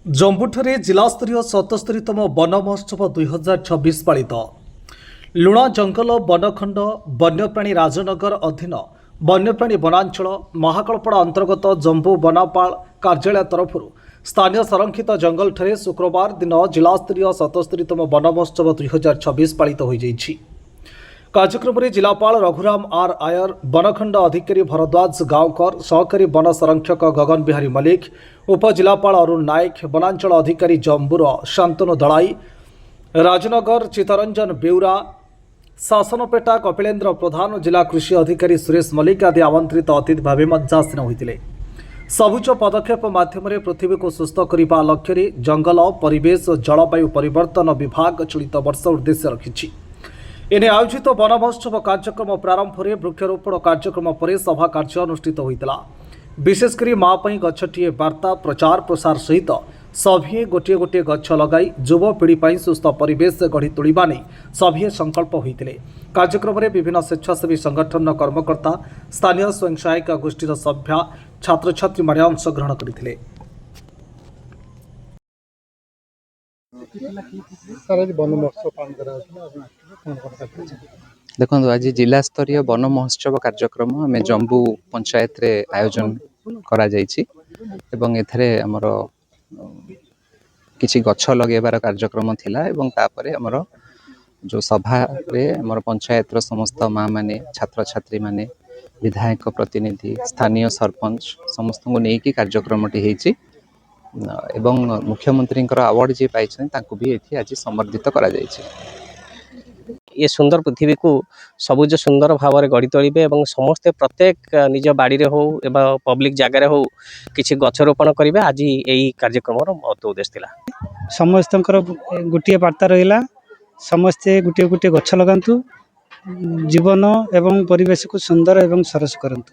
जम्बूठारे जिलास्तरीय 77तम वन महोत्सव 2026 पालित लुणा जंगल वनखंड वन्यप्राणी राजनगर अधीन वन्यप्राणी वनांचल महाकल्पड़ा अंतर्गत जम्बू वनपाल कार्यालय तरफ स्थानीय संरक्षित जंगल ठारे शुक्रवार दिन जिलास्तरीय 77तम वन महोत्सव 2026 पालित हो जाइछि। कार्यक्रम में जिलापाल रघुराम आर आयर, वनखंड अधिकारी भरद्वाज गांवकर, सहकारी वन संरक्षक गगन बिहारी मल्लिक, उपजिलापाल अरुण नायक, वनांचल अधिकारी जम्बूर शांतनु दलाई, राजनगर चित्तरंजन बेउरा, शासनपेटा कपिलेन्द्र प्रधान, जिला कृषि अधिकारी सुरेश मल्लिक आदि आमंत्रित अतिथि भाव मज्जासीन होते। सबुज पदक्षेप माध्यम पृथ्वी को सुस्थ करने लक्ष्य जंगल परिवेश और जलवायु परिवर्तन विभाग चलित वर्ष उद्देश्य रखिछि। एने आयोजित वन महोत्सव कार्यक्रम प्रारंभ में वृक्षारोपण कार्यक्रम पर सभा कार्य अनुष्ठित होता। विशेषकर माँ पई गछटिए वार्ता प्रचार प्रसार सहित सभी गोटे गोटे गछ लगाई युवपीढ़ी सुस्थ परिवेश गढ़ी तोड़ा नहीं सभी संकल्प होते। कार्यक्रम में विभिन्न स्वेच्छासेवी संगठन कर्मकर्ता, स्थानीय स्वयं सहायक गोष्ठी सभ्य, छात्र छात्री मैंने अंशग्रहण करते। देखो आज जिला स्तरीय वन महोत्सव कार्यक्रम आम जम्बू पंचायत रे आयोजन करा जायछि एवं एथरे हमर किछि गछ लगेबार कार्यक्रम थिला एवं तापरे हमर जो सभा रे हमर पंचायत रो समस्त माँ माने, छात्र छात्री माने, विधायक प्रतिनिधि, स्थानीय सरपंच समस्त को नेकी कार्यक्रमटी हेछि एवं मुख्यमंत्री अवार्ड जी पाई भी ये आज समर्थित करा जायछि। ये सुंदर पृथ्वी को सबुज सुंदर भाव में गढ़ी तोड़े और समस्ते प्रत्येक निज बाड़ी हो एवं पब्लिक जगार हो किसी गछ रोपण करेंगे। आज यही कार्यक्रम महत्व उद्देश्य था। समस्त गोटे वार्ता रहा, समस्ते गोटे गोटे गछ लगातु, जीवन एवं परिवेश को सुंदर एवं सरस करंतु।